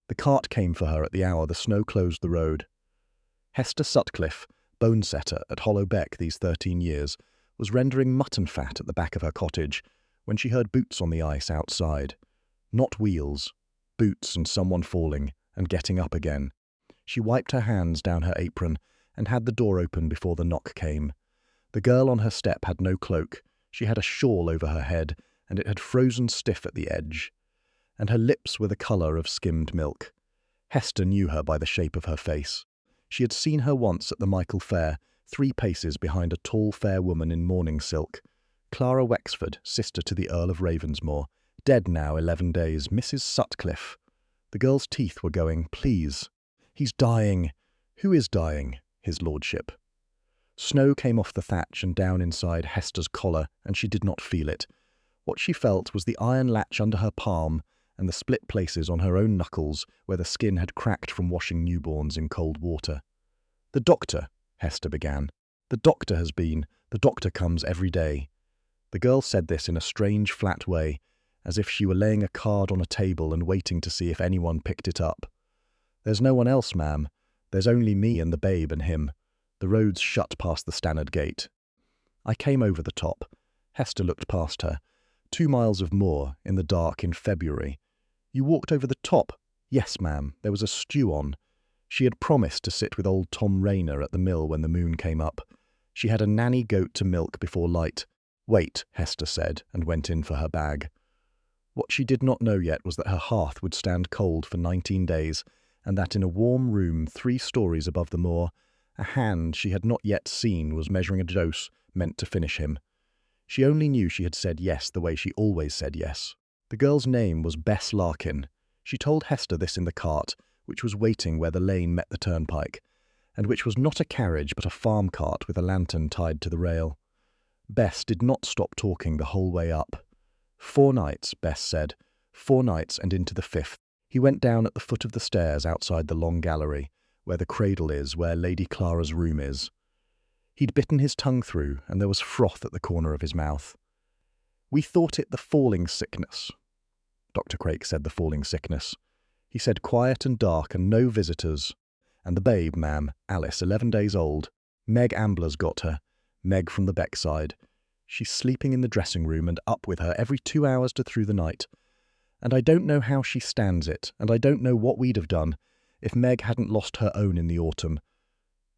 The cart came for her at the hour the snow closed the road. Hester Sutcliffe, Bonesetter at Hollow Beck these 13 years, was rendering mutton fat at the back of her cottage when she heard boots on the ice outside. Not wheels, boots and someone falling and getting up again. She wiped her hands down her apron and had the door open before the knock came. The girl on her step had no cloak. She had a shawl over her head, and it had frozen stiff at the edge, and her lips were the colour of skimmed milk. Hester knew her by the shape of her face. She had seen her once at the Michael Fair, 3 paces behind a tall, fair woman in mourning silk. Clara Wexford, sister to the Earl of Ravensmoor, dead now 11 days, Mrs. Sutcliffe. The girl's teeth were going, "Please. He's dying." "Who is dying?" "His lordship." Snow came off the thatch and down inside Hester's collar, and she did not feel it. What she felt was the iron latch under her palm and the split places on her own knuckles where the skin had cracked from washing newborns in cold water. "The doctor," Hester began. "The doctor has been. The doctor comes every day." The girl said this in a strange, flat way, as if she were laying a card on a table and waiting to see if anyone picked it up. "There's no one else, ma'am. There's only me and the babe and him." The roads shut past the Stannard Gate. "I came over the top." Hester looked past her. 2 miles of moor, in the dark in February. "You walked over the top?" "Yes, ma'am. There was a stew on." She had promised to sit with old Tom Rayner at the mill when the moon came up. She had a nanny goat to milk before light. "Wait," Hester said, and went in for her bag. What she did not know yet was that her hearth would stand cold for 19 days, and that in a warm room 3 stories above the moor, a hand she had not yet seen was measuring a dose meant to finish him. She only knew she had said yes the way she always said yes. The girl's name was Bess Larkin. She told Hester this in the cart, which was waiting where the lane met the turnpike, and which was not a carriage but a farm cart with a lantern tied to the rail. Bess did not stop talking the whole way up. 4 nights, Bess said. 4 nights and into the 5th. He went down at the foot of the stairs outside the long gallery, where the cradle is, where Lady Clara's room is. He'd bitten his tongue through, and there was froth at the corner of his mouth. "We thought it the falling sickness." Dr. Craik said the falling sickness. He said quiet and dark and no visitors. "And the babe, ma'am, Alice, 11 days old. Meg Ambler's got her. Meg from the Beck side. She's sleeping in the dressing room and up with her every 2 hours to through the night. And I don't know how she stands it, and I don't know what we'd have done if Meg hadn't lost her own in the autumn.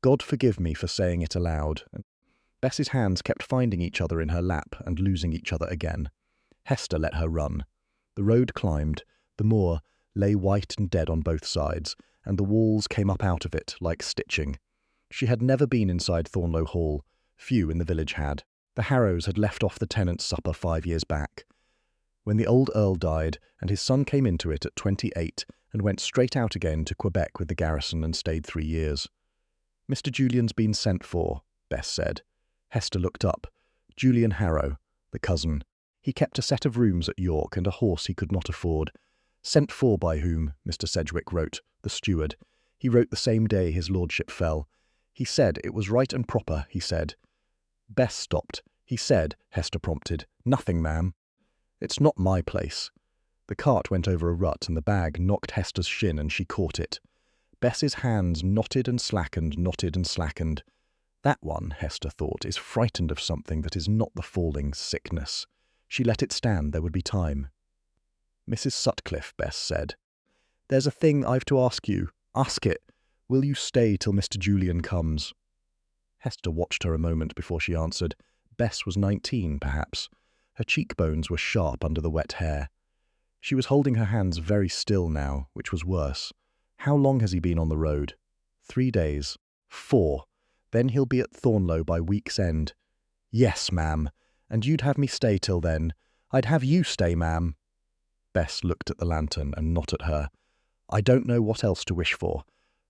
God forgive me for saying it aloud." Bess's hands kept finding each other in her lap and losing each other again. Hester let her run. The road climbed, the moor lay white and dead on both sides, and the walls came up out of it like stitching. She had never been inside Thornlow Hall. Few in the village had. The Harrows had left off the tenants' supper 5 years back. When the old Earl died, and his son came into it at 28 and went straight out again to Quebec with the garrison and stayed 3 years. "Mr. Julian's been sent for," Bess said. Hester looked up. Julian Harrow, the cousin. He kept a set of rooms at York and a horse he could not afford. "Sent for by whom?" Mr. Sedgwick wrote, the steward. He wrote the same day his lordship fell. "He said it was right and proper," he said. Bess stopped. "He said," Hester prompted. "Nothing, ma'am." "It's not my place." The cart went over a rut and the bag knocked Hester's shin and she caught it. Bess's hands knotted and slackened, knotted and slackened. That one, Hester thought, is frightened of something that is not the falling sickness. She let it stand, there would be time. "Mrs. Sutcliffe," Bess said. "There's a thing I've to ask you. Ask it. Will you stay till Mr. Julian comes?" Hester watched her a moment before she answered. Bess was 19, perhaps. Her cheekbones were sharp under the wet hair. She was holding her hands very still now, which was worse. "How long has he been on the road?" 3 days. 4. Then he'll be at Thornlow by week's end. "Yes, ma'am. And you'd have me stay till then?" "I'd have you stay, ma'am." Bess looked at the lantern and not at her. "I don't know what else to wish for."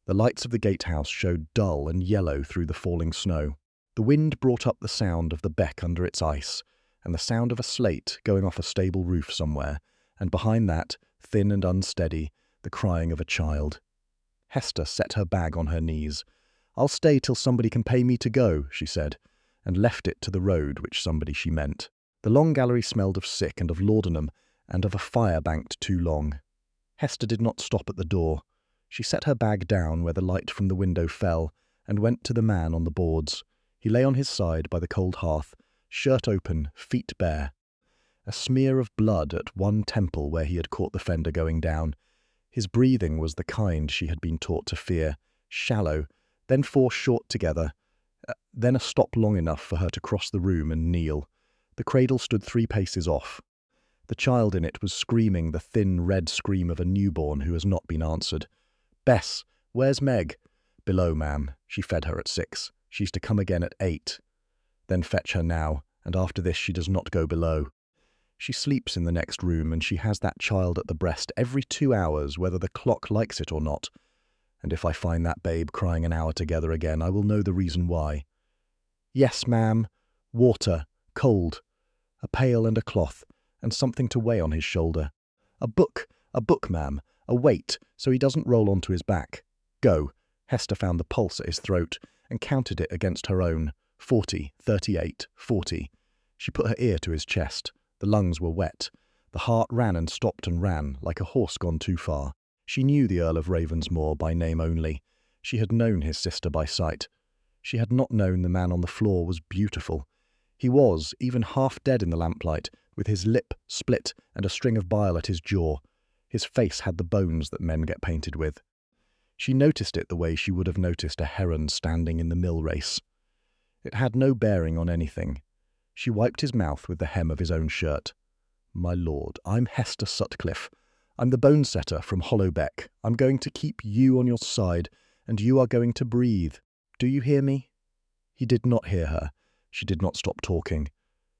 The lights of the gatehouse showed dull and yellow through the falling snow. The wind brought up the sound of the beck under its ice, and the sound of a slate going off a stable roof somewhere, and behind that, thin and unsteady, the crying of a child. Hester set her bag on her knees. "I'll stay till somebody can pay me to go," she said, and left it to the road, which somebody she meant. The long gallery smelled of sick and of laudanum, and of a fire banked too long. Hester did not stop at the door. She set her bag down where the light from the window fell and went to the man on the boards. He lay on his side by the cold hearth, shirt open, feet bare. A smear of blood at one temple where he had caught the fender going down. His breathing was the kind she had been taught to fear, shallow, then 4 short together, then a stop long enough for her to cross the room and kneel. The cradle stood 3 paces off. The child in it was screaming the thin red scream of a newborn who has not been answered. "Bess, where's Meg?" "Below, ma'am. She fed her at 6. She's to come again at 8. Then fetch her now, and after this she does not go below. She sleeps in the next room, and she has that child at the breast every 2 hours, whether the clock likes it or not. And if I find that babe crying an hour together again, I will know the reason why." "Yes, ma'am. Water, cold, a pail and a cloth, and something to weigh on his shoulder. A book, ma'am, a weight, so he doesn't roll onto his back. Go." Hester found the pulse at his throat and counted it against her own. 40, 38, 40. She put her ear to his chest. The lungs were wet. The heart ran and stopped and ran, like a horse gone too far. She knew the Earl of Ravensmoor by name only. She had known his sister by sight. She had not known the man on the floor was beautiful. He was, even half dead in the lamplight, with his lip split and a string of bile at his jaw. His face had the bones that men get painted with. She noticed it the way she would have noticed a heron standing in the mill race. It had no bearing on anything. She wiped his mouth with the hem of his own shirt. "My lord, I'm Hester Sutcliffe. I'm the Bonesetter from Hollow Beck. I'm going to keep you on your side, and you are going to breathe. Do you hear me?" He did not hear her. She did not stop talking.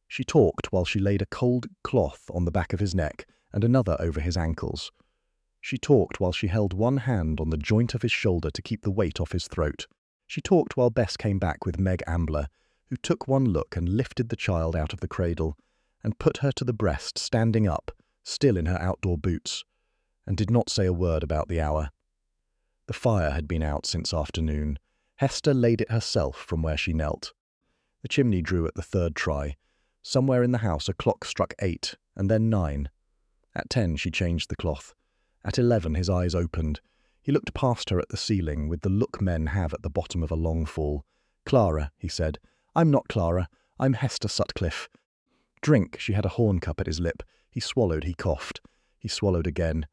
She talked while she laid a cold cloth on the back of his neck and another over his ankles. She talked while she held one hand on the joint of his shoulder to keep the weight off his throat. She talked while Bess came back with Meg Ambler, who took one look and lifted the child out of the cradle, and put her to the breast, standing up, still in her outdoor boots, and did not say a word about the hour. The fire had been out since afternoon. Hester laid it herself from where she knelt. The chimney drew at the 3rd try. Somewhere in the house a clock struck 8, and then 9. At 10 she changed the cloth. At 11 his eyes opened. He looked past her at the ceiling with the look men have at the bottom of a long fall. "Clara," he said. "I'm not Clara. I'm Hester Sutcliffe." "Drink." She had a horn cup at his lip. He swallowed, he coughed. He swallowed again.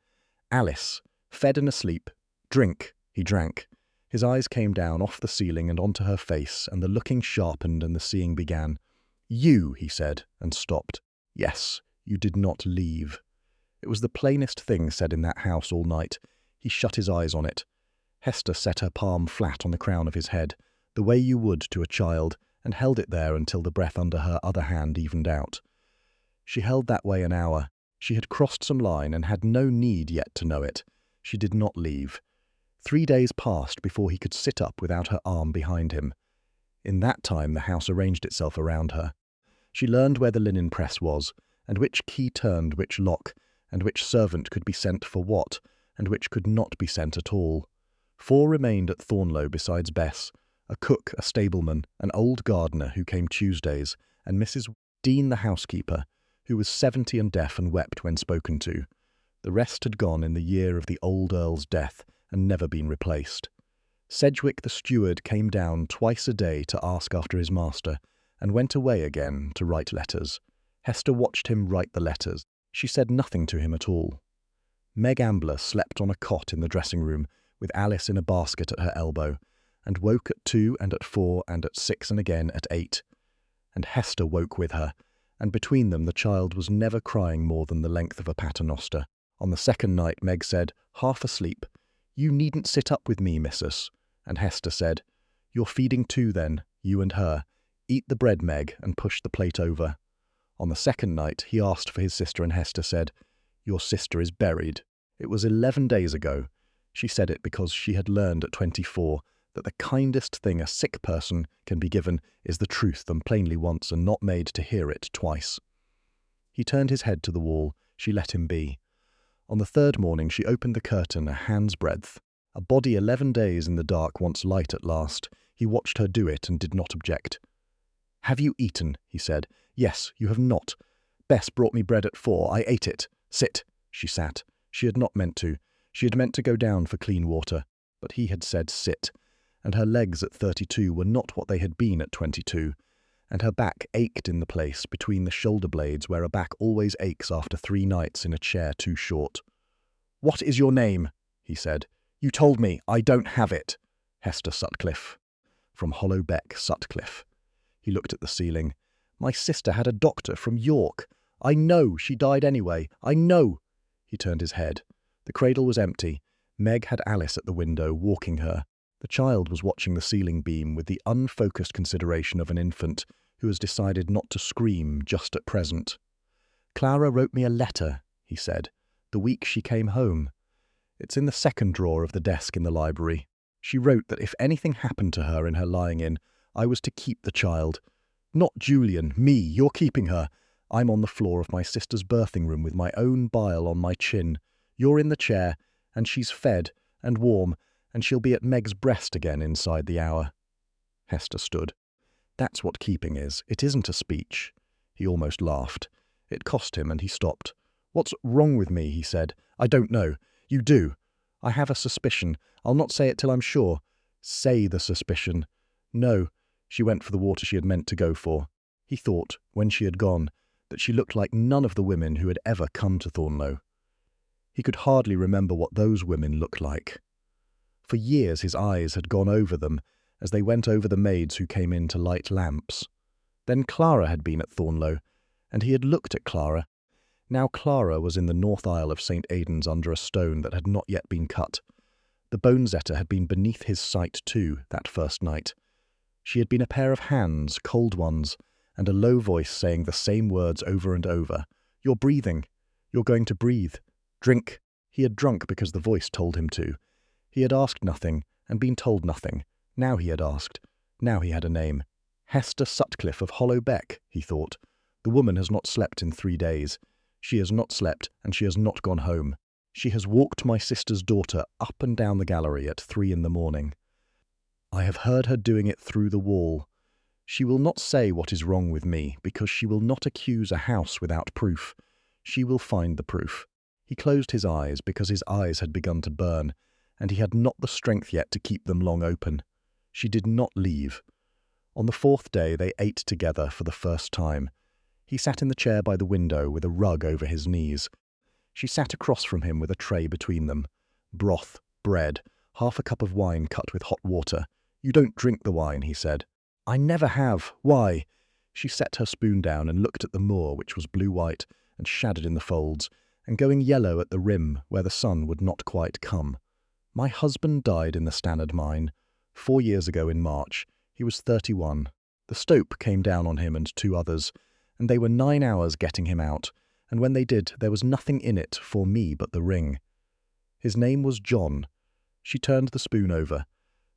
"Alice. Fed and asleep. Drink." He drank. His eyes came down off the ceiling and onto her face, and the looking sharpened and the seeing began. "You," he said, and stopped. "Yes, you did not leave." It was the plainest thing said in that house all night. He shut his eyes on it. Hester set her palm flat on the crown of his head, the way you would to a child, and held it there until the breath under her other hand evened out. She held that way an hour. She had crossed some line and had no need yet to know it. She did not leave. 3 days passed before he could sit up without her arm behind him. In that time the house arranged itself around her. She learned where the linen press was, and which key turned which lock, and which servant could be sent for what, and which could not be sent at all. 4 remained at Thornlow besides Bess, a cook, a stableman, an old gardener who came Tuesdays, and Mrs. Dean the housekeeper, who was 70 and deaf and wept when spoken to. The rest had gone in the year of the old Earl's death and never been replaced. Sedgwick the steward came down twice a day to ask after his master, and went away again to write letters. Hester watched him write the letters. She said nothing to him at all. Meg Ambler slept on a cot in the dressing-room, with Alice in a basket at her elbow, and woke at 2 and at 4 and at 6 and again at 8. And Hester woke with her, and between them the child was never crying more than the length of a paternoster. On the 2nd night Meg said, half asleep, "You needn't sit up with me, missus." And Hester said, "You're feeding too then, you and her. Eat the bread, Meg, and push the plate over." On the 2nd night he asked for his sister, and Hester said, "Your sister is buried." It was 11 days ago. She said it because she had learned at 24 that the kindest thing a sick person can be given is the truth, and plainly once, and not made to hear it twice. He turned his head to the wall. She let him be. On the 3rd morning she opened the curtain a hand's breadth. A body 11 days in the dark wants light at last. He watched her do it and did not object. "Have you eaten?" he said. "Yes, you have not. Bess brought me bread at 4. I ate it. Sit." She sat. She had not meant to. She had meant to go down for clean water, but he had said sit, and her legs at 32 were not what they had been at 22, and her back ached in the place between the shoulder blades where a back always aches after 3 nights in a chair too short. "What is your name?" he said. "You told me. I don't have it." "Hester Sutcliffe." "From Hollow Beck, Sutcliffe." He looked at the ceiling. "My sister had a doctor from York. I know she died anyway. I know." He turned his head. The cradle was empty. Meg had Alice at the window, walking her. The child was watching the ceiling beam with the unfocused consideration of an infant who has decided not to scream just at present. "Clara wrote me a letter," he said, "the week she came home. It's in the second drawer of the desk in the library. She wrote that if anything happened to her in her lying-in, I was to keep the child. Not Julian, me, you're keeping her. I'm on the floor of my sister's birthing room with my own bile on my chin. You're in the chair, and she's fed and warm, and she'll be at Meg's breast again inside the hour." Hester stood. "That's what keeping is. It isn't a speech." He almost laughed. It cost him, and he stopped. "What's wrong with me?" he said. "I don't know. You do. I have a suspicion. I'll not say it till I'm sure." "Say the suspicion." "No." She went for the water she had meant to go for. He thought, when she had gone, that she looked like none of the women who had ever come to Thornlow. He could hardly remember what those women looked like. For years his eyes had gone over them as they went over the maids who came in to light lamps. Then Clara had been at Thornlow, and he had looked at Clara. Now Clara was in the north aisle of St. Aidan's under a stone that had not yet been cut. The Bonesetter had been beneath his sight too, that first night. She had been a pair of hands, cold ones, and a low voice saying the same words over and over. "You're breathing. You're going to breathe. Drink." He had drunk because the voice told him to. He had asked nothing, and been told nothing. Now he had asked. Now he had a name. Hester Sutcliffe of Hollow Beck, he thought. The woman has not slept in 3 days. She has not slept, and she has not gone home. She has walked my sister's daughter up and down the gallery at 3 in the morning. I have heard her doing it through the wall. She will not say what is wrong with me, because she will not accuse a house without proof. She will find the proof. He closed his eyes because his eyes had begun to burn, and he had not the strength yet to keep them long open. She did not leave. On the 4th day they ate together for the first time. He sat in the chair by the window with a rug over his knees. She sat across from him with a tray between them. Broth, bread, half a cup of wine cut with hot water. "You don't drink the wine," he said. "I never have. Why?" She set her spoon down and looked at the moor, which was blue-white and shadowed in the folds, and going yellow at the rim where the sun would not quite come. "My husband died in the Stannard mine 4 years ago in March. He was 31. The Stope came down on him and 2 others, and they were 9 hours getting him out, and when they did, there was nothing in it for me but the ring. His name was John." She turned the spoon over.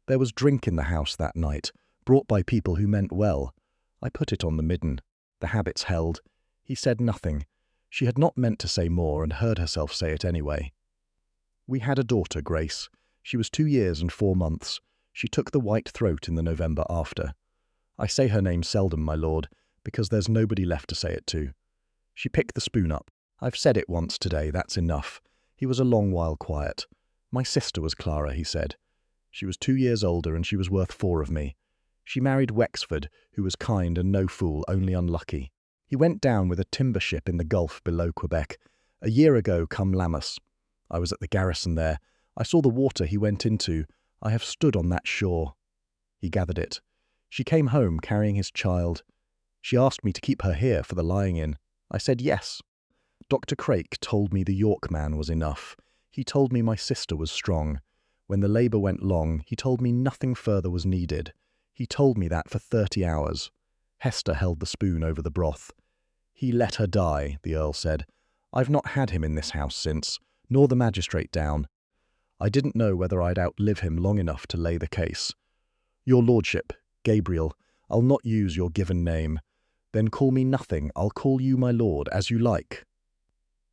"There was drink in the house that night, brought by people who meant well. I put it on the midden. The habits held. He said nothing. She had not meant to say more and heard herself say it anyway. "We had a daughter, Grace. She was 2 years and 4 months. She took the white throat in the November after. I say her name seldom, my lord, because there's nobody left to say it to." She picked the spoon up. "I've said it once today, that's enough." He was a long while quiet. "My sister was Clara," he said. "She was 2 years older and she was worth 4 of me. She married Wexford, who was kind and no fool, only unlucky. He went down with a timber ship in the Gulf below Quebec. A year ago come Lammas. I was at the garrison there. I saw the water he went into. I have stood on that shore." He gathered it. "She came home carrying his child. She asked me to keep her here for the lying-in. I said yes. Dr. Craik told me the York man was enough. He told me my sister was strong. When the labour went long, he told me nothing further was needed. He told me that for 30 hours. Hester held the spoon over the broth. "He let her die," the Earl said. "I've not had him in this house since, nor the magistrate down. I didn't know whether I'd outlive him long enough to lay the case. Your lordship, Gabriel, I'll not use your given name. Then call me nothing, I'll call you my lord, as you like."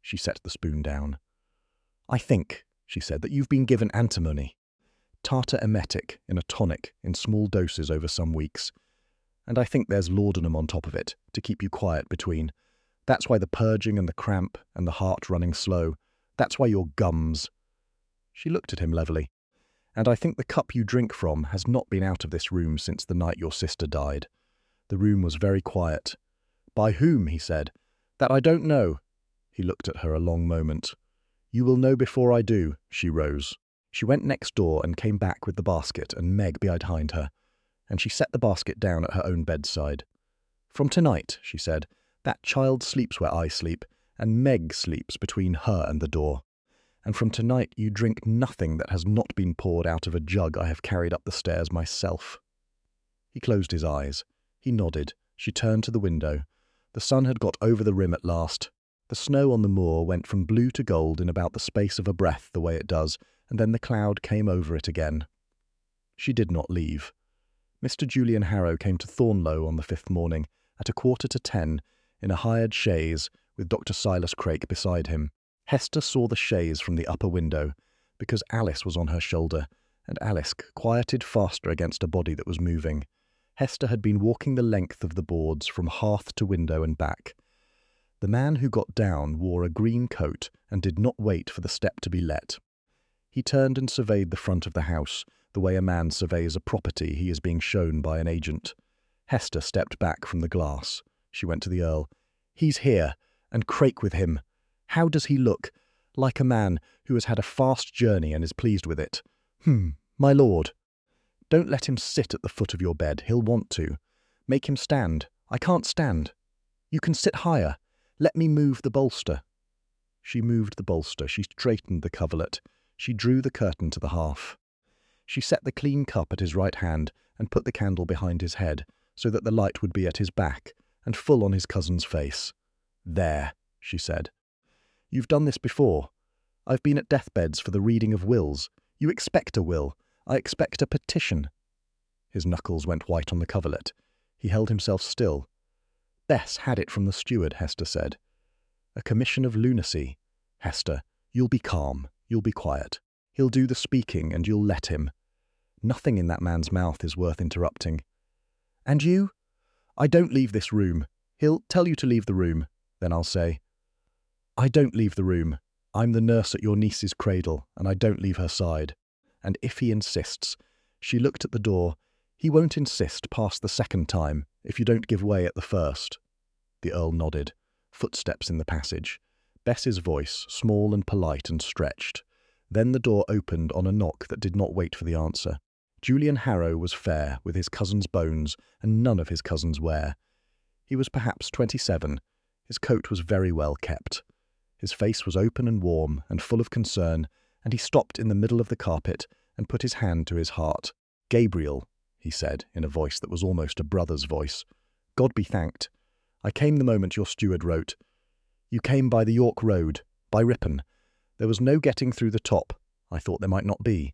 She set the spoon down. "I think," she said, "that you've been given antimony. Tartar emetic in a tonic in small doses over some weeks. And I think there's laudanum on top of it, to keep you quiet between. That's why the purging and the cramp and the heart running slow. That's why your gums." She looked at him levelly. "And I think the cup you drink from has not been out of this room since the night your sister died." The room was very quiet. "By whom?" he said. "That I don't know." He looked at her a long moment. "You will know before I do." She rose. She went next door and came back with the basket and Meg behind her, and she set the basket down at her own bedside. "From tonight," she said, "that child sleeps where I sleep, and Meg sleeps between her and the door. And from tonight you drink nothing that has not been poured out of a jug I have carried up the stairs myself." He closed his eyes. He nodded. She turned to the window. The sun had got over the rim at last. The snow on the moor went from blue to gold in about the space of a breath, the way it does, and then the cloud came over it again. She did not leave. Mr. Julian Harrow came to Thornlow on the 5th morning, at 9:45, in a hired chaise, with Dr. Silas Craik beside him. Hester saw the chaise from the upper window, because Alice was on her shoulder, and Alice quieted faster against a body that was moving. Hester had been walking the length of the boards from hearth to window and back. The man who got down wore a green coat and did not wait for the step to be let. He turned and surveyed the front of the house, the way a man surveys a property he is being shown by an agent. Hester stepped back from the glass. She went to the Earl. "He's here, and Craik with him. How does he look? Like a man who has had a fast journey and is pleased with it." My lord." "Don't let him sit at the foot of your bed. He'll want to. Make him stand." "I can't stand." "You can sit higher. Let me move the bolster." She moved the bolster. She straightened the coverlet. She drew the curtain to the half. She set the clean cup at his right hand and put the candle behind his head, so that the light would be at his back and full on his cousin's face. "There," she said. "You've done this before. I've been at deathbeds for the reading of wills. You expect a will. I expect a petition." His knuckles went white on the coverlet. He held himself still. "Bess had it from the steward," Hester said. "A commission of lunacy. Hester, you'll be calm. You'll be quiet. He'll do the speaking and you'll let him. Nothing in that man's mouth is worth interrupting." "And you?" "I don't leave this room. He'll tell you to leave the room. Then I'll say, 'I don't leave the room. I'm the nurse at your niece's cradle, and I don't leave her side.' And if he insists," she looked at the door, "he won't insist past the second time, if you don't give way at the first." The Earl nodded. Footsteps in the passage. Bess's voice, small and polite and stretched. Then the door opened on a knock that did not wait for the answer. Julian Harrow was fair, with his cousin's bones and none of his cousin's wear. He was perhaps 27. His coat was very well kept. His face was open and warm and full of concern, and he stopped in the middle of the carpet and put his hand to his heart. "Gabriel," he said, in a voice that was almost a brother's voice, "God be thanked. I came the moment your steward wrote. You came by the York Road, by Ripon. There was no getting through the top. I thought there might not be."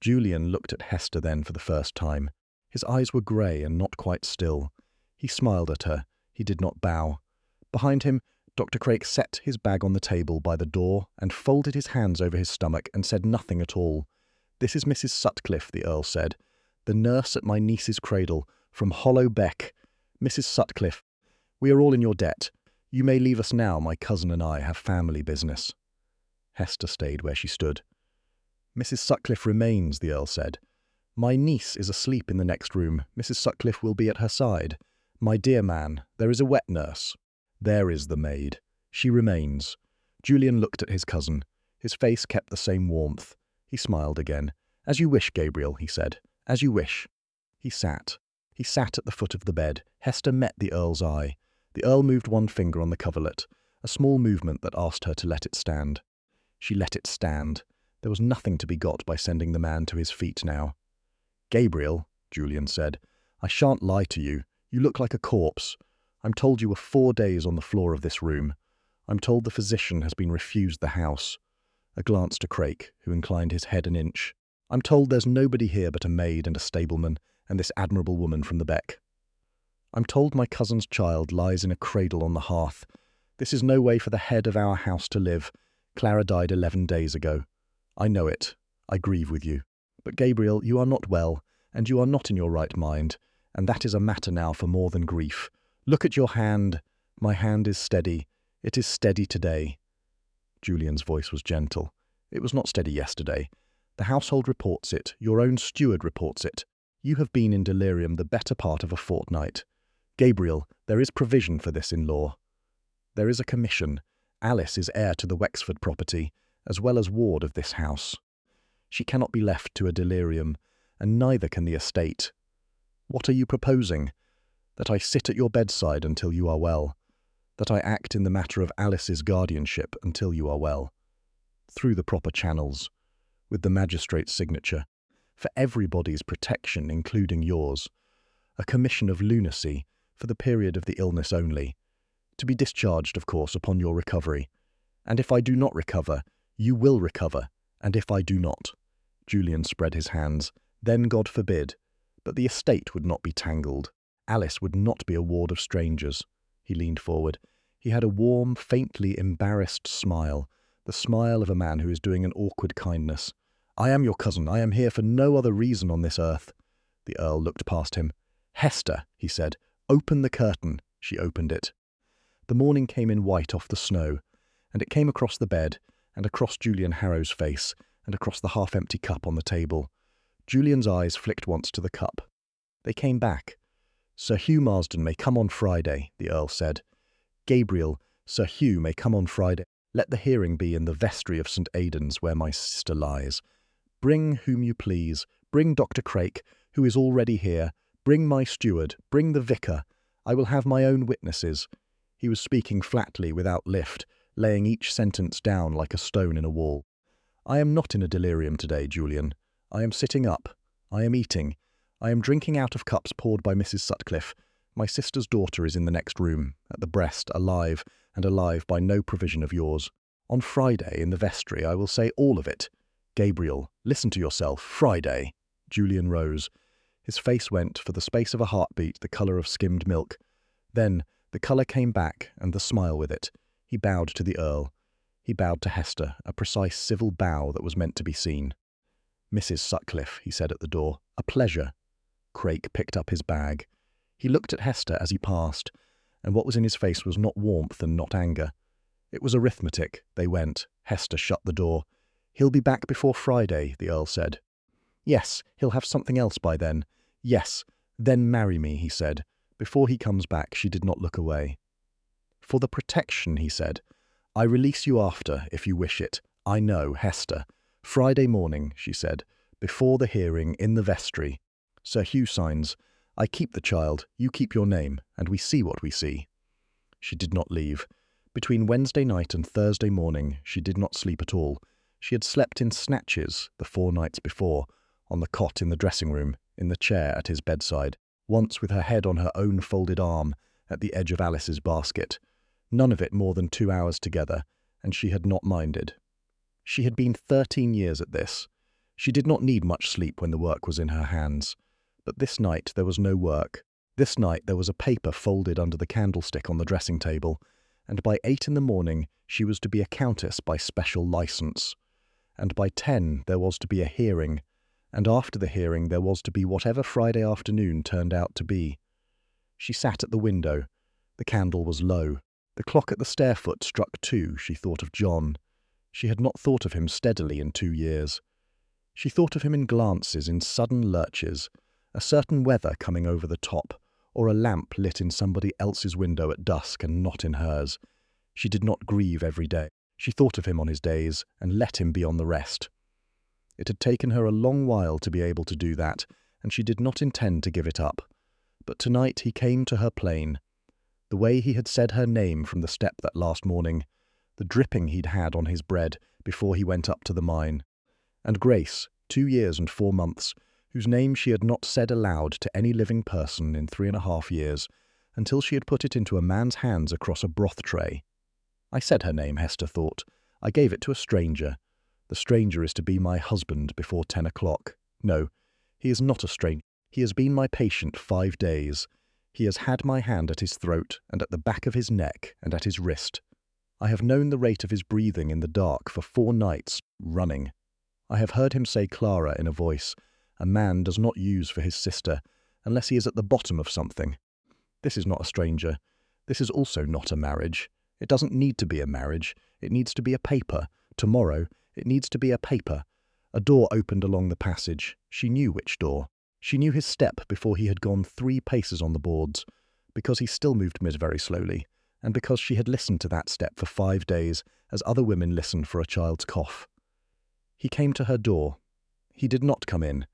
Julian looked at Hester then for the first time. His eyes were grey and not quite still. He smiled at her. He did not bow. Behind him, Dr. Craik set his bag on the table by the door and folded his hands over his stomach and said nothing at all. "This is Mrs. Sutcliffe," the Earl said, "the nurse at my niece's cradle, from Hollow Beck. Mrs. Sutcliffe, we are all in your debt. You may leave us now, my cousin and I have family business." Hester stayed where she stood. "Mrs. Sutcliffe remains," the Earl said. "My niece is asleep in the next room. Mrs. Sutcliffe will be at her side. My dear man, there is a wet nurse. There is the maid. She remains." Julian looked at his cousin. His face kept the same warmth. He smiled again. "As you wish, Gabriel," he said. "As you wish." He sat. He sat at the foot of the bed. Hester met the Earl's eye. The Earl moved one finger on the coverlet, a small movement that asked her to let it stand. She let it stand. There was nothing to be got by sending the man to his feet now. "Gabriel," Julian said, "I shan't lie to you. You look like a corpse. I'm told you were 4 days on the floor of this room. I'm told the physician has been refused the house." A glance to Craik, who inclined his head an inch. "I'm told there's nobody here but a maid and a stableman, and this admirable woman from the beck. I'm told my cousin's child lies in a cradle on the hearth. This is no way for the head of our house to live. Clara died 11 days ago. I know it. I grieve with you. But Gabriel, you are not well, and you are not in your right mind, and that is a matter now for more than grief. Look at your hand. My hand is steady. It is steady today." Julian's voice was gentle. It was not steady yesterday. The household reports it, your own steward reports it. You have been in delirium the better part of a fortnight. Gabriel, there is provision for this in law. There is a commission. Alice is heir to the Wexford property, as well as ward of this house. She cannot be left to a delirium, and neither can the estate. What are you proposing? That I sit at your bedside until you are well. That I act in the matter of Alice's guardianship until you are well. Through the proper channels, with the magistrate's signature, for everybody's protection, including yours. A commission of lunacy, for the period of the illness only, to be discharged, of course, upon your recovery. And if I do not recover, you will recover, and if I do not. Julian spread his hands. Then God forbid. But the estate would not be tangled. Alice would not be a ward of strangers. He leaned forward. He had a warm, faintly embarrassed smile, the smile of a man who is doing an awkward kindness. I am your cousin. I am here for no other reason on this earth. The Earl looked past him. Hester, he said, open the curtain. She opened it. The morning came in white off the snow, and it came across the bed, and across Julian Harrow's face, and across the half-empty cup on the table. Julian's eyes flicked once to the cup. They came back. Sir Hugh Marsden may come on Friday, the Earl said. Gabriel, Sir Hugh may come on Friday. Let the hearing be in the vestry of St. Aidan's, where my sister lies. Bring whom you please. Bring Dr. Craik, who is already here. Bring my steward. Bring the vicar. I will have my own witnesses. He was speaking flatly, without lift, laying each sentence down like a stone in a wall. I am not in a delirium today, Julian. I am sitting up. I am eating. I am drinking out of cups poured by Mrs. Sutcliffe. My sister's daughter is in the next room, at the breast, alive, and alive by no provision of yours. On Friday, in the vestry, I will say all of it. Gabriel, listen to yourself. Friday. Julian rose. His face went, for the space of a heartbeat, the colour of skimmed milk. Then the colour came back, and the smile with it. He bowed to the Earl. He bowed to Hester, a precise civil bow that was meant to be seen. Mrs. Sutcliffe, he said at the door, a pleasure. Craik picked up his bag. He looked at Hester as he passed, and what was in his face was not warmth and not anger. It was arithmetic. They went. Hester shut the door. He'll be back before Friday, the Earl said. Yes, he'll have something else by then. Yes, then marry me, he said. Before he comes back, she did not look away. For the protection, he said. I release you after, if you wish it. I know, Hester. Friday morning, she said, before the hearing, in the vestry. Sir Hugh signs. I keep the child, you keep your name, and we see what we see. She did not leave. Between Wednesday night and Thursday morning, she did not sleep at all. She had slept in snatches the 4 nights before, on the cot in the dressing-room, in the chair at his bedside, once with her head on her own folded arm, at the edge of Alice's basket. None of it more than 2 hours together, and she had not minded. She had been 13 years at this. She did not need much sleep when the work was in her hands. But this night there was no work. This night there was a paper folded under the candlestick on the dressing-table, and by 8 in the morning she was to be a countess by special licence. And by 10 there was to be a hearing, and after the hearing there was to be whatever Friday afternoon turned out to be. She sat at the window. The candle was low. The clock at the stair-foot struck 2. She thought of John. She had not thought of him steadily in 2 years. She thought of him in glances, in sudden lurches, a certain weather coming over the top, or a lamp lit in somebody else's window at dusk and not in hers. She did not grieve every day. She thought of him on his days, and let him be on the rest. It had taken her a long while to be able to do that, and she did not intend to give it up. But tonight he came to her plain. The way he had said her name from the step that last morning, the dripping he'd had on his bread before he went up to the mine, and Grace, 2 years and 4 months, whose name she had not said aloud to any living person in 3.5 years, until she had put it into a man's hands across a broth tray. I said her name, Hester thought. I gave it to a stranger. The stranger is to be my husband before 10 o'clock. No, he is not a stranger. He has been my patient 5 days. He has had my hand at his throat and at the back of his neck and at his wrist. I have known the rate of his breathing in the dark for 4 nights, running. I have heard him say Clara in a voice, a man does not use for his sister, unless he is at the bottom of something. This is not a stranger. This is also not a marriage. It doesn't need to be a marriage. It needs to be a paper. Tomorrow, It needs to be a paper. A door opened along the passage. She knew which door. She knew his step before he had gone 3 paces on the boards, because he still moved very slowly, and because she had listened to that step for 5 days, as other women listen for a child's cough. He came to her door. He did not come in.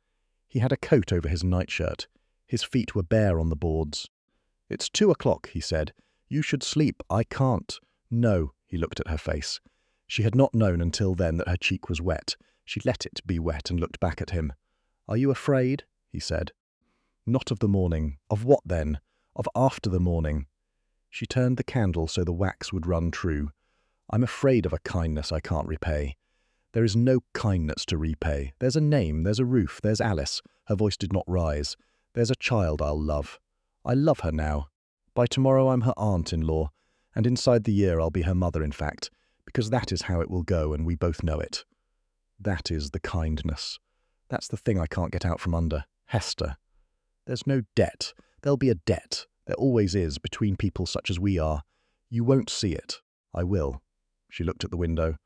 He had a coat over his nightshirt. His feet were bare on the boards. "It's 2 o'clock," he said. "You should sleep. I can't." "No," he looked at her face. She had not known until then that her cheek was wet. She let it be wet and looked back at him. "Are you afraid?" he said. "Not of the morning." "Of what then?" "Of after the morning." She turned the candle so the wax would run true. "I'm afraid of a kindness I can't repay." "There is no kindness to repay. There's a name, there's a roof, there's Alice." Her voice did not rise. "There's a child I'll love. I love her now. By tomorrow I'm her aunt-in-law, and inside the year I'll be her mother, in fact, because that is how it will go, and we both know it. That is the kindness. That's the thing I can't get out from under. Hester. There's no debt. There'll be a debt. There always is, between people such as we are. You won't see it. I will." She looked at the window.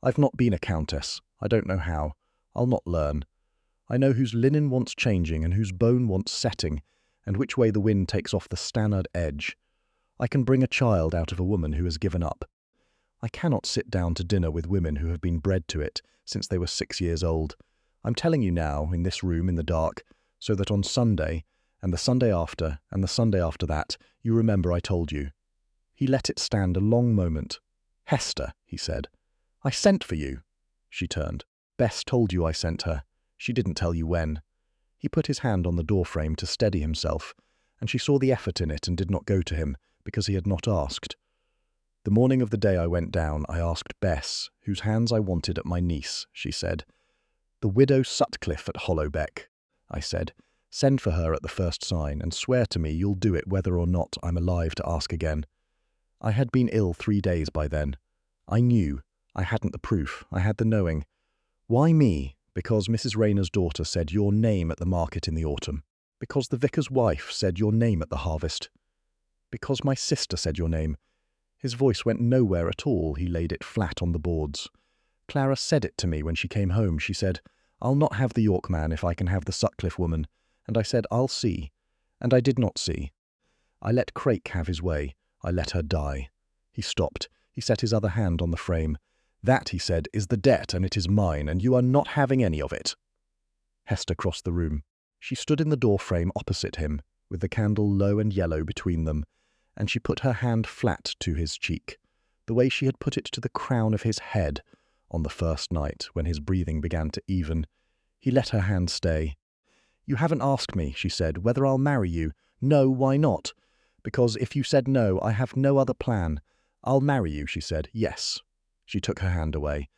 "I've not been a countess. I don't know how. I'll not learn. I know whose linen wants changing and whose bone wants setting, and which way the wind takes off the stannard edge. I can bring a child out of a woman who has given up. I cannot sit down to dinner with women who have been bred to it since they were 6 years old. I'm telling you now, in this room in the dark, so that on Sunday, and the Sunday after, and the Sunday after that, you remember I told you." He let it stand a long moment. "Hester," he said. "I sent for you." She turned. "Bess told you I sent her. She didn't tell you when." He put his hand on the doorframe to steady himself, and she saw the effort in it and did not go to him, because he had not asked. "The morning of the day I went down, I asked Bess, whose hands I wanted at my niece," she said. "The widow Sutcliffe at Hollowbeck," I said. "Send for her at the first sign, and swear to me you'll do it whether or not I'm alive to ask again." I had been ill 3 days by then. I knew. I hadn't the proof. I had the knowing. Why me? Because Mrs. Rayner's daughter said your name at the market in the autumn. Because the vicar's wife said your name at the harvest. Because my sister said your name. His voice went nowhere at all. He laid it flat on the boards. "Clara said it to me when she came home. She said, 'I'll not have the York man if I can have the Sutcliffe woman.' And I said, 'I'll see.' And I did not see. I let Craik have his way. I let her die." He stopped. He set his other hand on the frame. "That," he said, "is the debt, and it is mine, and you are not having any of it." Hester crossed the room. She stood in the door frame opposite him, with the candle low and yellow between them, and she put her hand flat to his cheek, the way she had put it to the crown of his head on the first night when his breathing began to even. He let her hand stay. "You haven't asked me," she said, "whether I'll marry you." "No, why not?" "Because if you said no, I have no other plan." "I'll marry you," she said. "Yes." She took her hand away.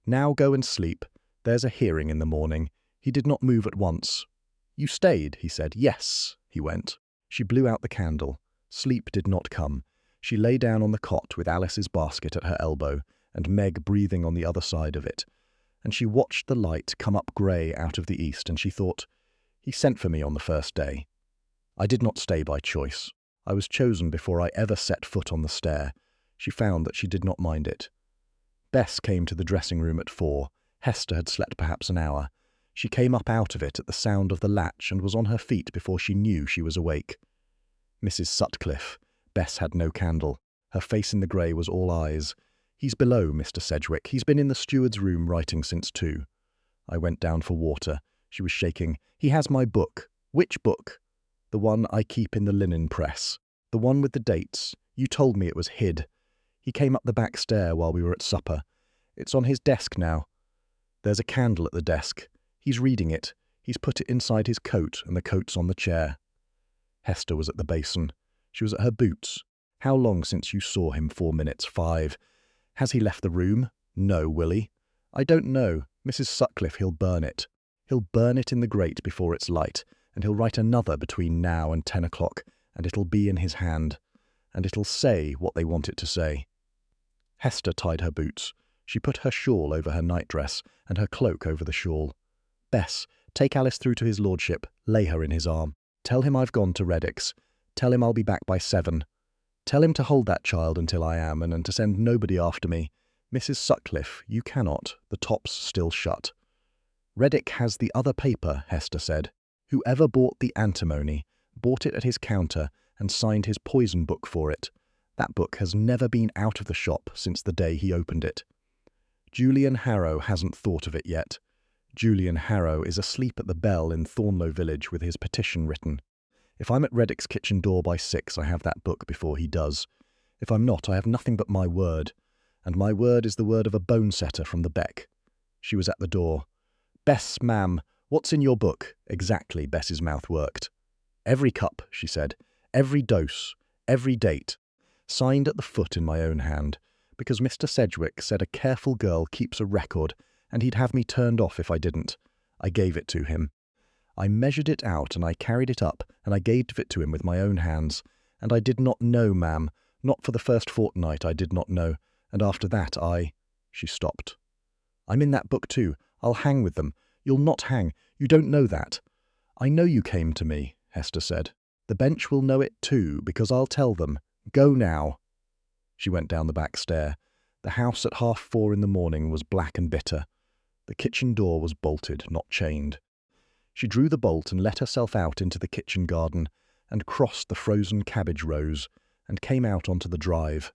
"Now go and sleep. There's a hearing in the morning." He did not move at once. "You stayed," he said. "Yes." He went. She blew out the candle. Sleep did not come. She lay down on the cot with Alice's basket at her elbow and Meg breathing on the other side of it. And she watched the light come up grey out of the east, and she thought, "He sent for me on the first day. I did not stay by choice. I was chosen before I ever set foot on the stair." She found that she did not mind it. Bess came to the dressing-room at 4. Hester had slept perhaps an hour. She came up out of it at the sound of the latch and was on her feet before she knew she was awake. Mrs. Sutcliffe. Bess had no candle. Her face in the grey was all eyes. "He's below, Mr. Sedgwick. He's been in the steward's room writing since 2. I went down for water. She was shaking. "He has my book." "Which book?" "The one I keep in the linen press. The one with the dates. You told me it was hid. He came up the back stair while we were at supper. It's on his desk now. There's a candle at the desk. He's reading it. He's put it inside his coat, and the coat's on the chair." Hester was at the basin. She was at her boots. "How long since you saw him? 4 minutes, 5. Has he left the room?" "No, will he?" "I don't know. Mrs. Sutcliffe, he'll burn it. He'll burn it in the grate before it's light, and he'll write another between now and 10 o'clock, and it'll be in his hand, and it'll say what they want it to say." Hester tied her boots. She put her shawl over her nightdress, and her cloak over the shawl. "Bess, take Alice through to his lordship. Lay her in his arm. Tell him I've gone to Reddick's. Tell him I'll be back by 7. Tell him to hold that child until I am, and to send nobody after me. Mrs. Sutcliffe, you cannot. The top's still shut. Reddick has the other paper, Hester said. Whoever bought the antimony bought it at his counter and signed his poison book for it. That book has never been out of the shop since the day he opened it. Julian Harrow hasn't thought of it yet. Julian Harrow is asleep at the Bell in Thornlow village with his petition written. If I'm at Reddick's kitchen door by 6, I have that book before he does. If I'm not, I have nothing but my word. And my word is the word of a Bonesetter from the Beck. She was at the door. Bess, ma'am, what's in your book? Exactly, Bess's mouth worked. Every cup, she said. Every dose. Every date. Signed at the foot in my own hand, because Mr. Sedgwick said a careful girl keeps a record, and he'd have me turned off if I didn't. I gave it to him. I measured it out, and I carried it up, and I gave it to him with my own hands. And I did not know, ma'am. Not for the first fortnight I did not know. And after that She stopped. I'm in that book too. I'll hang with them. You'll not hang. You don't know that. I know you came to me, Hester said. The bench will know it too, because I'll tell them. Go now. She went down the back stair. The house at 4:30 in the morning was black and bitter. The kitchen door was bolted, not chained. She drew the bolt and let herself out into the kitchen garden and crossed the frozen cabbage rows and came out onto the drive.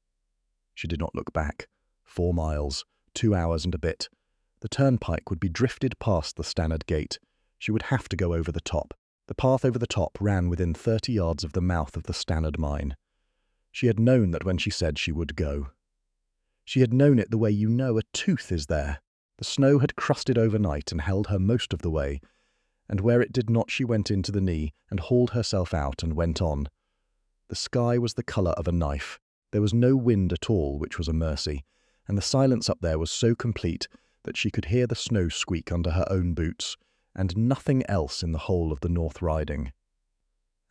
She did not look back. 4 miles, 2 hours and a bit. The turnpike would be drifted past the Stannard Gate. She would have to go over the top. The path over the top ran within 30 yards of the mouth of the Stannard mine. She had known that when she said she would go. She had known it the way you know a tooth is there. The snow had crusted overnight and held her most of the way, and where it did not she went into the knee and hauled herself out and went on. The sky was the colour of a knife. There was no wind at all, which was a mercy, and the silence up there was so complete that she could hear the snow squeak under her own boots, and nothing else in the whole of the North Riding.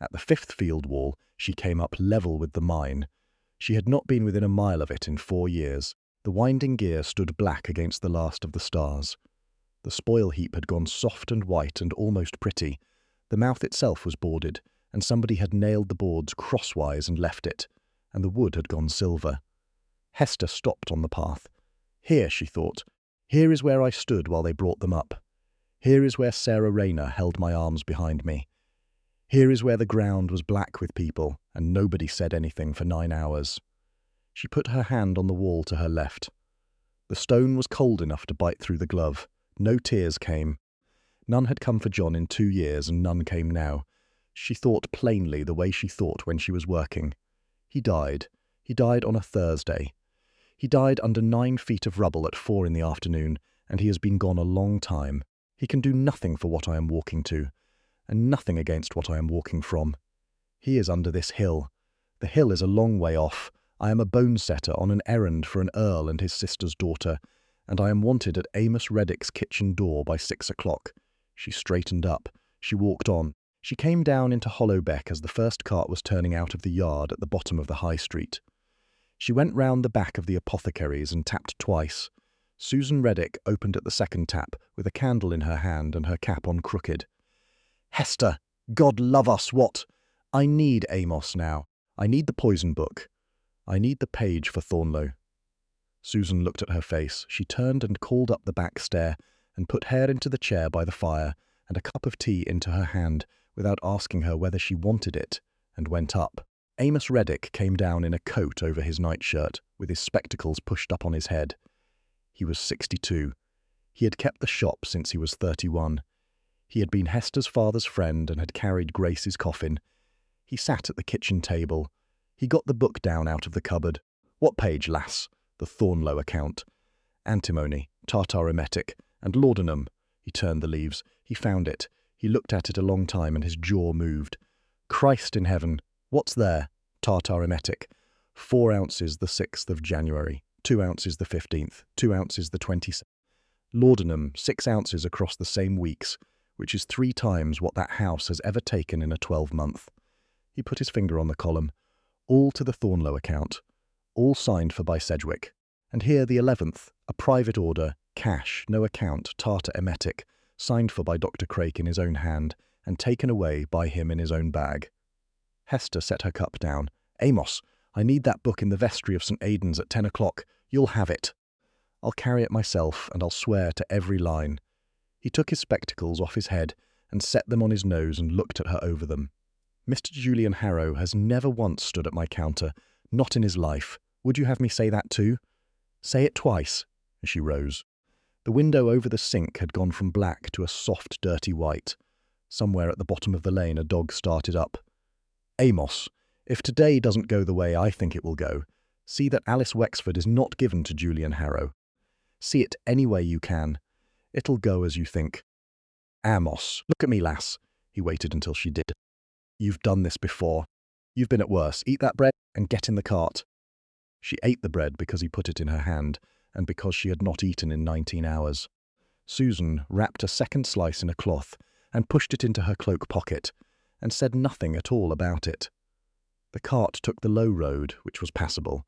At the 5th field wall she came up level with the mine. She had not been within a mile of it in 4 years. The winding gear stood black against the last of the stars. The spoil heap had gone soft and white and almost pretty. The mouth itself was boarded, and somebody had nailed the boards crosswise and left it, and the wood had gone silver. Hester stopped on the path. Here, she thought, here is where I stood while they brought them up. Here is where Sarah Rayner held my arms behind me. Here is where the ground was black with people, and nobody said anything for 9 hours. She put her hand on the wall to her left. The stone was cold enough to bite through the glove. No tears came. None had come for John in 2 years, and none came now. She thought plainly the way she thought when she was working. He died. He died on a Thursday. He died under 9 feet of rubble at 4 in the afternoon, and he has been gone a long time. He can do nothing for what I am walking to, and nothing against what I am walking from. He is under this hill. The hill is a long way off. I am a Bonesetter on an errand for an earl and his sister's daughter, and I am wanted at Amos Reddick's kitchen door by 6 o'clock. She straightened up. She walked on. She came down into Hollow Beck as the first cart was turning out of the yard at the bottom of the High Street. She went round the back of the apothecary's and tapped twice. Susan Reddick opened at the second tap, with a candle in her hand and her cap on crooked. Hester, God love us, what? I need Amos now. I need the poison book. I need the page for Thornlow. Susan looked at her face. She turned and called up the back stair, and put Hare into the chair by the fire, and a cup of tea into her hand, without asking her whether she wanted it, and went up. Amos Reddick came down in a coat over his nightshirt, with his spectacles pushed up on his head. He was 62. He had kept the shop since he was 31. He had been Hester's father's friend and had carried Grace's coffin. He sat at the kitchen table. He got the book down out of the cupboard. What page, lass? The Thornlow account. Antimony, tartar emetic, and laudanum. He turned the leaves. He found it. He looked at it a long time and his jaw moved. Christ in heaven! What's there? Tartar emetic. 4 ounces the 6th of January. 2 ounces the 15th. 2 ounces the 27th. Laudanum, 6 ounces across the same weeks, which is 3 times what that house has ever taken in a 12-month. He put his finger on the column. All to the Thornlow account. All signed for by Sedgwick. And here the 11th, a private order, cash, no account, tartar emetic, signed for by Dr. Craik in his own hand, and taken away by him in his own bag. Hester set her cup down. Amos, I need that book in the vestry of St. Aidan's at 10 o'clock. You'll have it. I'll carry it myself, and I'll swear to every line." He took his spectacles off his head and set them on his nose and looked at her over them. "Mr. Julian Harrow has never once stood at my counter, not in his life. Would you have me say that too?" "Say it twice," as she rose. The window over the sink had gone from black to a soft, dirty white. Somewhere at the bottom of the lane a dog started up. "Amos, if today doesn't go the way I think it will go, see that Alice Wexford is not given to Julian Harrow. See it any way you can. It'll go as you think." "Amos, look at me, lass." He waited until she did. "You've done this before. You've been at worse. Eat that bread and get in the cart." She ate the bread because he put it in her hand, and because she had not eaten in 19 hours. Susan wrapped a second slice in a cloth and pushed it into her cloak pocket, and said nothing at all about it. The cart took the low road, which was passable,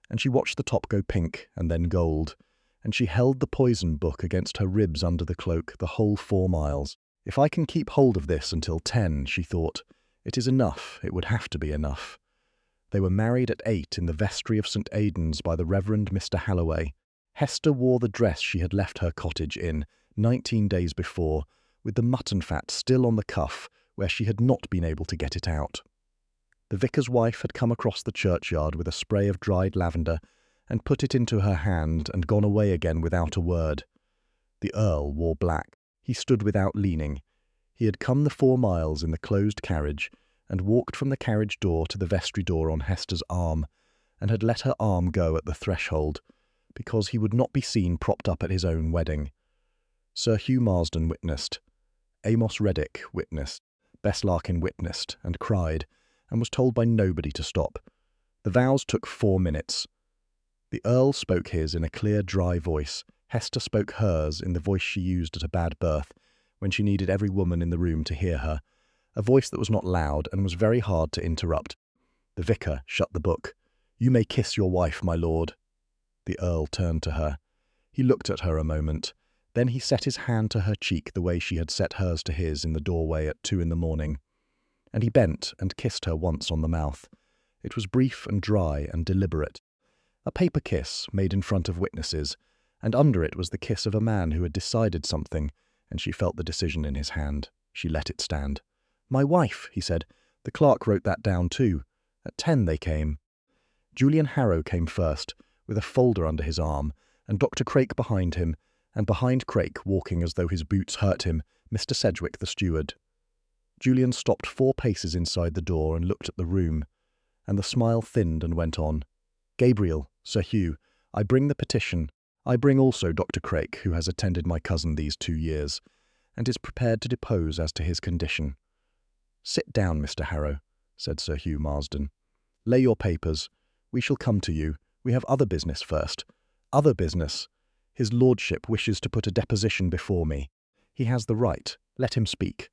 and she watched the top go pink and then gold, and she held the poison book against her ribs under the cloak the whole 4 miles. "If I can keep hold of this until 10, she thought, "it is enough, it would have to be enough." They were married at 8 in the vestry of St. Aidan's by the Reverend Mr. Halloway. Hester wore the dress she had left her cottage in 19 days before, with the mutton fat still on the cuff where she had not been able to get it out. The vicar's wife had come across the churchyard with a spray of dried lavender and put it into her hand and gone away again without a word. The Earl wore black. He stood without leaning. He had come the 4 miles in the closed carriage and walked from the carriage door to the vestry door on Hester's arm, and had let her arm go at the threshold, because he would not be seen propped up at his own wedding. Sir Hugh Marsden witnessed. Amos Reddick witnessed. Bess Larkin witnessed and cried, and was told by nobody to stop. The vows took 4 minutes. The Earl spoke his in a clear, dry voice. Hester spoke hers in the voice she used at a bad birth, when she needed every woman in the room to hear her, a voice that was not loud and was very hard to interrupt. The vicar shut the book. "You may kiss your wife, my lord." The Earl turned to her. He looked at her a moment. Then he set his hand to her cheek the way she had set hers to his in the doorway at 2 in the morning. And he bent and kissed her once on the mouth. It was brief and dry and deliberate. A paper kiss made in front of witnesses, and under it was the kiss of a man who had decided something, and she felt the decision in his hand. She let it stand. "My wife," he said. "The clerk wrote that down too. At 10 they came." Julian Harrow came first, with a folder under his arm, and Dr. Craik behind him, and behind Craik, walking as though his boots hurt him, Mr. Sedgwick the steward. Julian stopped 4 paces inside the door and looked at the room, and the smile thinned and went on. "Gabriel, Sir Hugh, I bring the petition. I bring also Dr. Craik, who has attended my cousin these 2 years, and is prepared to depose as to his condition." "Sit down, Mr. Harrow," said Sir Hugh Marsden. "Lay your papers. We shall come to you. We have other business first." "Other business? His lordship wishes to put a deposition before me. He has the right. Let him speak."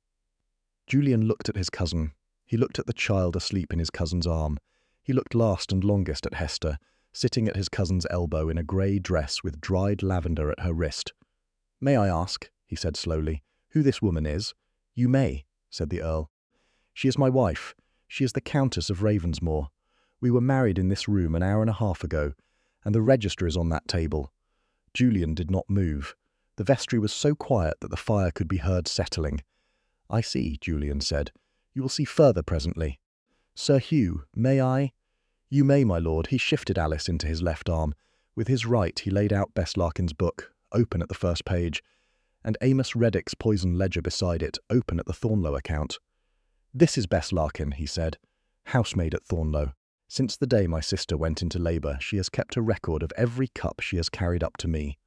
Julian looked at his cousin. He looked at the child asleep in his cousin's arm. He looked last and longest at Hester, sitting at his cousin's elbow in a grey dress with dried lavender at her wrist. "May I ask," he said slowly, "who this woman is?" "You may," said the Earl. "She is my wife. She is the Countess of Ravensmoor. We were married in this room an hour and a half ago, and the register is on that table." Julian did not move. The vestry was so quiet that the fire could be heard settling. "I see," Julian said. "You will see further presently." "Sir Hugh, may I?" "You may, my lord." He shifted Alice into his left arm. With his right he laid out Bess Larkin's book, open at the first page, and Amos Reddick's poison ledger beside it, open at the Thornlow account. "This is Bess Larkin," he said, "housemaid at Thornlow. Since the day my sister went into labour, she has kept a record of every cup she has carried up to me.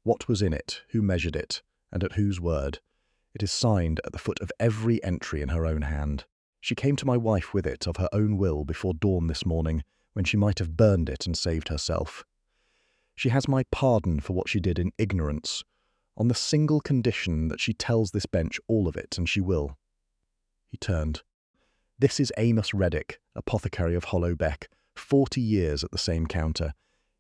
What was in it, who measured it, and at whose word. It is signed at the foot of every entry in her own hand. She came to my wife with it of her own will before dawn this morning, when she might have burned it and saved herself. She has my pardon for what she did in ignorance, on the single condition that she tells this bench all of it, and she will." He turned. "This is Amos Reddick, apothecary of Hollow Beck, 40 years at the same counter.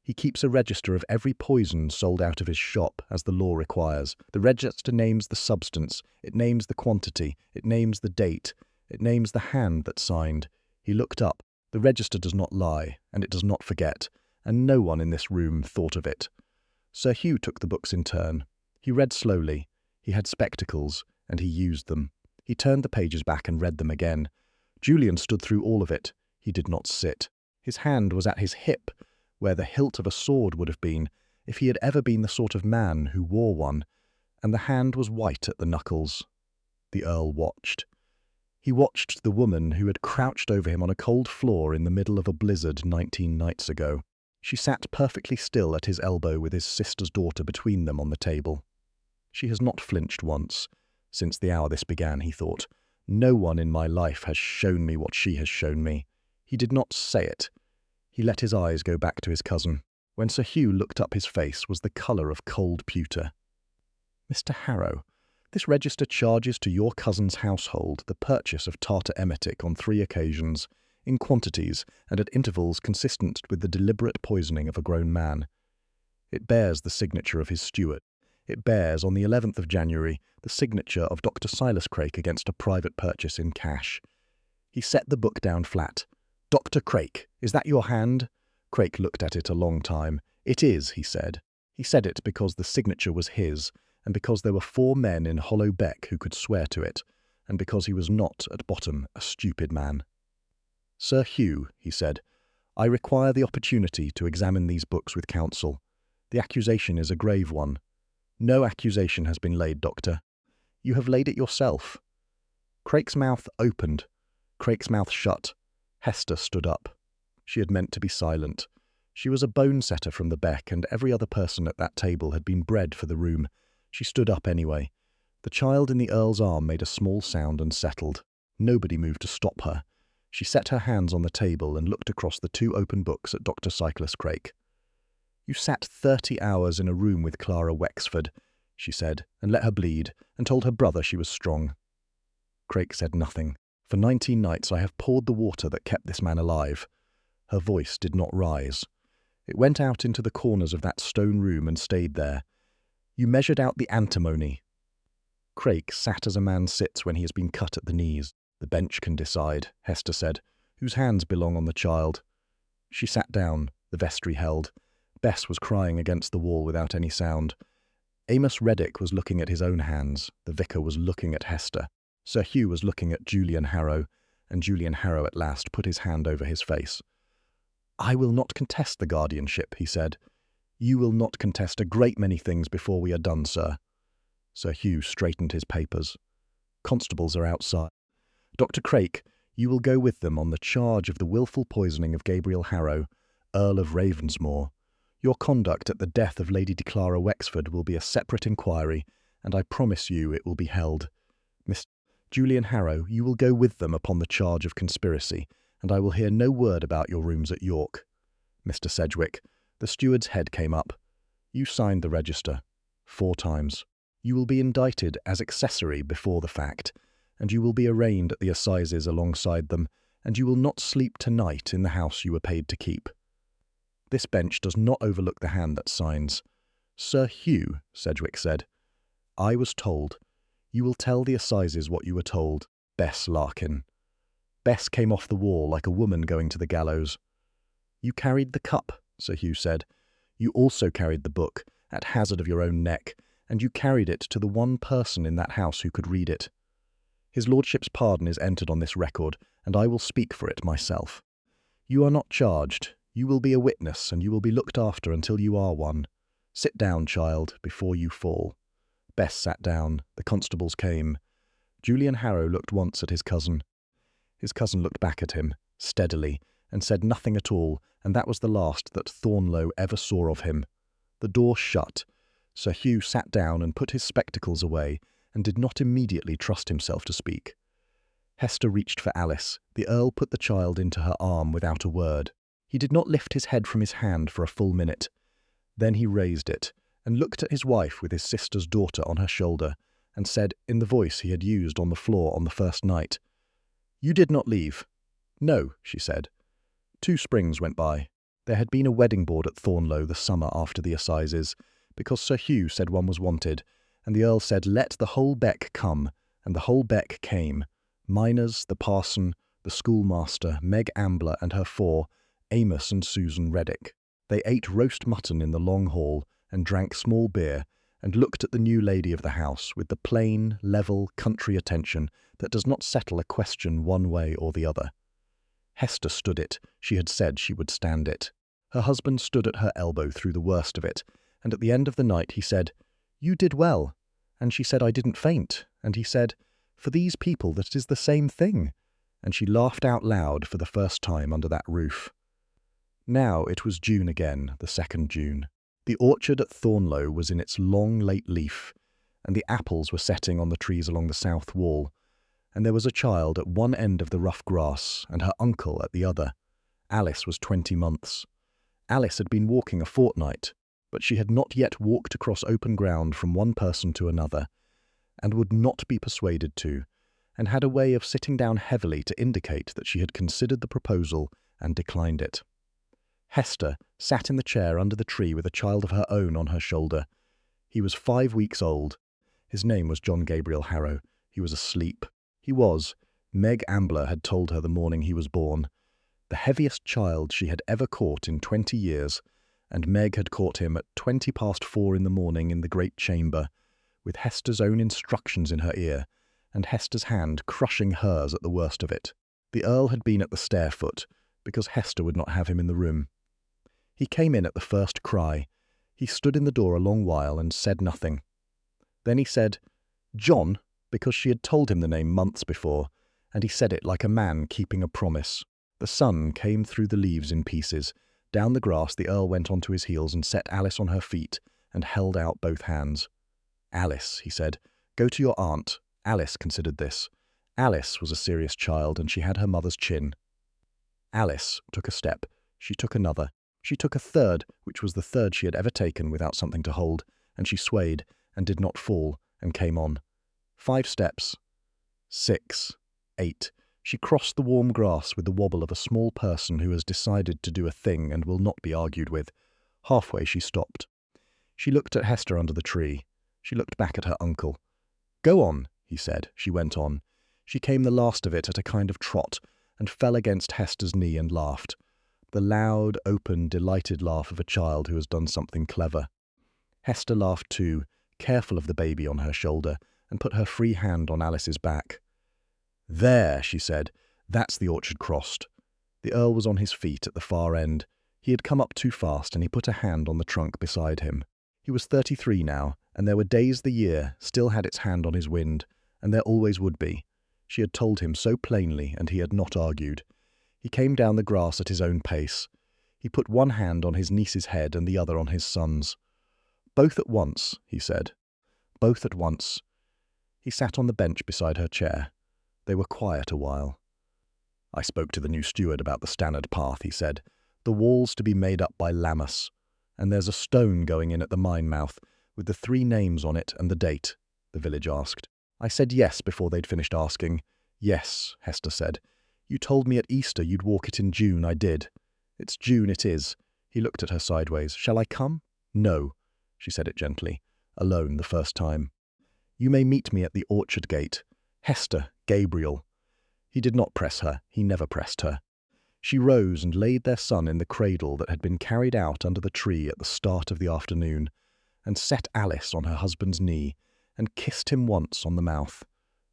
He keeps a register of every poison sold out of his shop, as the law requires. The register names the substance, it names the quantity, it names the date, it names the hand that signed." He looked up. "The register does not lie, and it does not forget, and no one in this room thought of it. Sir Hugh took the books in turn. He read slowly. He had spectacles, and he used them. He turned the pages back and read them again. Julian stood through all of it. He did not sit. His hand was at his hip, where the hilt of a sword would have been, if he had ever been the sort of man who wore one, and the hand was white at the knuckles. The Earl watched. He watched the woman who had crouched over him on a cold floor in the middle of a blizzard 19 nights ago. She sat perfectly still at his elbow with his sister's daughter between them on the table. She has not flinched once. Since the hour this began, he thought. No one in my life has shown me what she has shown me. He did not say it. He let his eyes go back to his cousin. When Sir Hugh looked up, his face was the colour of cold pewter. Mr. Harrow, this register charges to your cousin's household the purchase of tartar emetic on 3 occasions, in quantities and at intervals consistent with the deliberate poisoning of a grown man. It bears the signature of his steward. It bears, on the 11th of January, the signature of Dr. Silas Craik against a private purchase in cash. He set the book down flat. "Dr. Craik, is that your hand?" Craik looked at it a long time. "It is," he said. He said it because the signature was his, and because there were 4 men in Hollow Beck who could swear to it, and because he was not, at bottom, a stupid man. "Sir Hugh," he said, "I require the opportunity to examine these books with counsel. The accusation is a grave one." "No accusation has been laid, Doctor." "You have laid it yourself." Craik's mouth opened. Craik's mouth shut. Hester stood up. She had meant to be silent. She was a Bonesetter from the Beck, and every other person at that table had been bred for the room. She stood up anyway. The child in the Earl's arm made a small sound and settled. Nobody moved to stop her. She set her hands on the table and looked across the 2 open books at Dr. Silas Craik. "You sat 30 hours in a room with Clara Wexford," she said, "and let her bleed, and told her brother she was strong." Craik said nothing. "For 19 nights I have poured the water that kept this man alive." Her voice did not rise. It went out into the corners of that stone room and stayed there. "You measured out the antimony." Craik sat as a man sits when he has been cut at the knees. "The bench can decide," Hester said, "whose hands belong on the child." She sat down. The vestry held. Bess was crying against the wall without any sound. Amos Reddick was looking at his own hands. The vicar was looking at Hester. Sir Hugh was looking at Julian Harrow, and Julian Harrow at last put his hand over his face. "I will not contest the guardianship," he said. "You will not contest a great many things before we are done, sir." Sir Hugh straightened his papers. "Constables are outside. Dr. Craik, you will go with them on the charge of the wilful poisoning of Gabriel Harrow, Earl of Ravensmoor. Your conduct at the death of Lady Clara Wexford will be a separate inquiry, and I promise you it will be held. Miss Julian Harrow, you will go with them upon the charge of conspiracy, and I will hear no word about your rooms at York. Mr. Sedgwick," the steward's head came up. "You signed the register 4 times. You will be indicted as accessory before the fact, and you will be arraigned at the assizes alongside them, and you will not sleep tonight in the house you were paid to keep. This bench does not overlook the hand that signs." "Sir Hugh," Sedgwick said, "I was told. You will tell the assizes what you were told. Bess Larkin." Bess came off the wall like a woman going to the gallows. "You carried the cup," Sir Hugh said. "You also carried the book, at hazard of your own neck, and you carried it to the one person in that house who could read it. His lordship's pardon is entered on this record, and I will speak for it myself. You are not charged. You will be a witness, and you will be looked after until you are one. Sit down, child, before you fall." Bess sat down. The constables came. Julian Harrow looked once at his cousin. His cousin looked back at him, steadily, and said nothing at all, and that was the last that Thornlow ever saw of him. The door shut. Sir Hugh sat down and put his spectacles away, and did not immediately trust himself to speak. Hester reached for Alice. The Earl put the child into her arm without a word. He did not lift his head from his hand for a full minute. Then he raised it, and looked at his wife with his sister's daughter on her shoulder, and said, in the voice he had used on the floor on the first night, "You did not leave." "No," she said. 2 springs went by. There had been a wedding board at Thornlow the summer after the assizes, because Sir Hugh said one was wanted, and the Earl said, "Let the whole beck come," and the whole beck came. Miners, the parson, the schoolmaster, Meg Ambler and her 4, Amos and Susan Reddick. They ate roast mutton in the long hall, and drank small beer and looked at the new lady of the house with the plain, level, country attention that does not settle a question one way or the other. Hester stood it. She had said she would stand it. Her husband stood at her elbow through the worst of it, and at the end of the night he said, "You did well." And she said, "I didn't faint." And he said, "For these people that is the same thing." And she laughed out loud for the first time under that roof. Now it was June again, the 2nd June. The orchard at Thornlow was in its long late leaf, and the apples were setting on the trees along the south wall, and there was a child at one end of the rough grass and her uncle at the other. Alice was 20 months. Alice had been walking a fortnight, but she had not yet walked across open ground from one person to another, and would not be persuaded to, and had a way of sitting down heavily to indicate that she had considered the proposal and declined it. Hester sat in the chair under the tree with a child of her own on her shoulder. He was 5 weeks old. His name was John Gabriel Harrow. He was asleep. He was, Meg Ambler had told her the morning he was born, the heaviest child she had ever caught in 20 years, and Meg had caught him at 4:20 in the morning in the great chamber, with Hester's own instructions in her ear, and Hester's hand crushing hers at the worst of it. The Earl had been at the stair-foot, because Hester would not have him in the room. He came in at the first cry. He stood in the door a long while and said nothing. Then he said, "John," because she had told him the name months before, and he said it like a man keeping a promise. The sun came through the leaves in pieces. Down the grass the Earl went onto his heels and set Alice on her feet and held out both hands. "Alice," he said, "go to your aunt." Alice considered this. Alice was a serious child, and she had her mother's chin. Alice took a step. She took another. She took a third, which was the third she had ever taken without something to hold, and she swayed, and did not fall, and came on. 5 steps. 6. 8. She crossed the warm grass with the wobble of a small person who has decided to do a thing and will not be argued with. Halfway she stopped. She looked at Hester under the tree. She looked back at her uncle. "Go on," he said. She went on. She came the last of it at a kind of trot, and fell against Hester's knee and laughed. The loud, open, delighted laugh of a child who has done something clever. Hester laughed too, careful of the baby on her shoulder, and put her free hand on Alice's back. "There," she said, "that's the orchard crossed." The Earl was on his feet at the far end. He had come up too fast, and he put a hand on the trunk beside him. He was 33 now, and there were days the year still had its hand on his wind, and there always would be. She had told him so plainly, and he had not argued. He came down the grass at his own pace. He put one hand on his niece's head and the other on his son's. "Both at once," he said. "Both at once." He sat on the bench beside her chair. They were quiet a while. "I spoke to the new steward about the Stannard path," he said. "The wall's to be made up by Lammas, and there's a stone going in at the mine mouth, with the 3 names on it and the date," the village asked. I said yes before they'd finished asking. "Yes," Hester said. "You told me at Easter you'd walk it in June. I did. It's June it is." He looked at her sideways. "Shall I come?" "No," she said it gently, alone the first time. "You may meet me at the orchard gate. Hester, Gabriel." He did not press her. He never pressed her. She rose and laid their son in the cradle that had been carried out under the tree at the start of the afternoon, and set Alice on her husband's knee, and kissed him once on the mouth.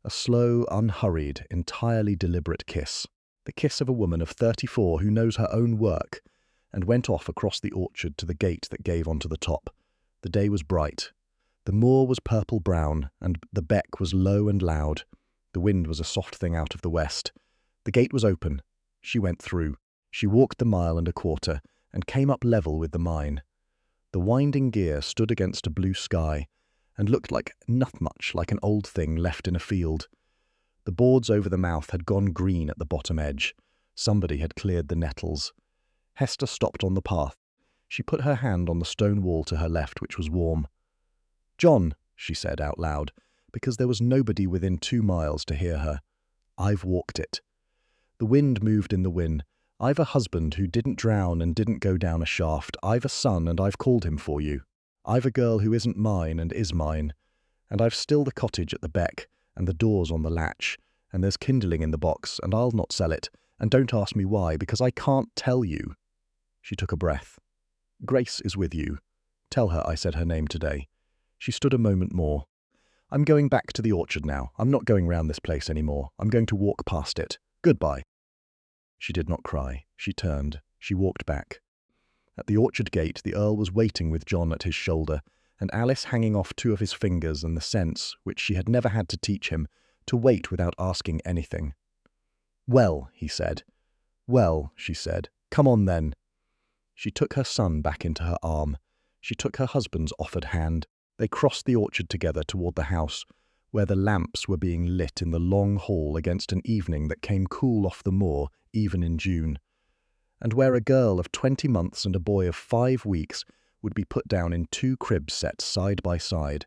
A slow, unhurried, entirely deliberate kiss. The kiss of a woman of 34 who knows her own work, and went off across the orchard to the gate that gave onto the top. The day was bright. The moor was purple-brown, and the beck was low and loud. The wind was a soft thing out of the west. The gate was open. She went through. She walked the 1.25 miles, and came up level with the mine. The winding gear stood against a blue sky, and looked like not much like an old thing left in a field. The boards over the mouth had gone green at the bottom edge. Somebody had cleared the nettles. Hester stopped on the path. She put her hand on the stone wall to her left, which was warm. "John," she said out loud, because there was nobody within 2 miles to hear her, "I've walked it. The wind moved in the wind. I've a husband who didn't drown and didn't go down a shaft. I've a son, and I've called him for you. I've a girl who isn't mine and is mine. And I've still the cottage at the beck, and the doors on the latch, and there's kindling in the box, and I'll not sell it, and don't ask me why, because I can't tell you." She took a breath. "Grace is with you. Tell her I said her name today." She stood a moment more. "I'm going back to the orchard now. I'm not going round this place any more. I'm going to walk past it. Goodbye." She did not cry. She turned. She walked back. At the orchard gate, the Earl was waiting with John at his shoulder, and Alice hanging off 2 of his fingers, and the sense, which she had never had to teach him, to wait without asking anything. "Well," he said. "Well," she said. "Come on then." She took her son back into her arm. She took her husband's offered hand. They crossed the orchard together toward the house, where the lamps were being lit in the long hall against an evening that came cool off the moor, even in June, and where a girl of 20 months and a boy of 5 weeks would be put down in 2 cribs set side by side,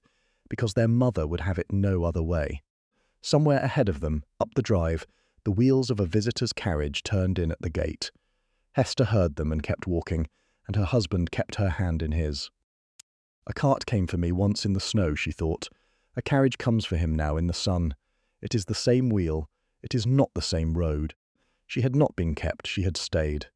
because their mother would have it no other way. Somewhere ahead of them, up the drive, the wheels of a visitor's carriage turned in at the gate. Hester heard them and kept walking, and her husband kept her hand in his. "A cart came for me once in the snow," she thought. "A carriage comes for him now in the sun. It is the same wheel. It is not the same road." She had not been kept, she had stayed.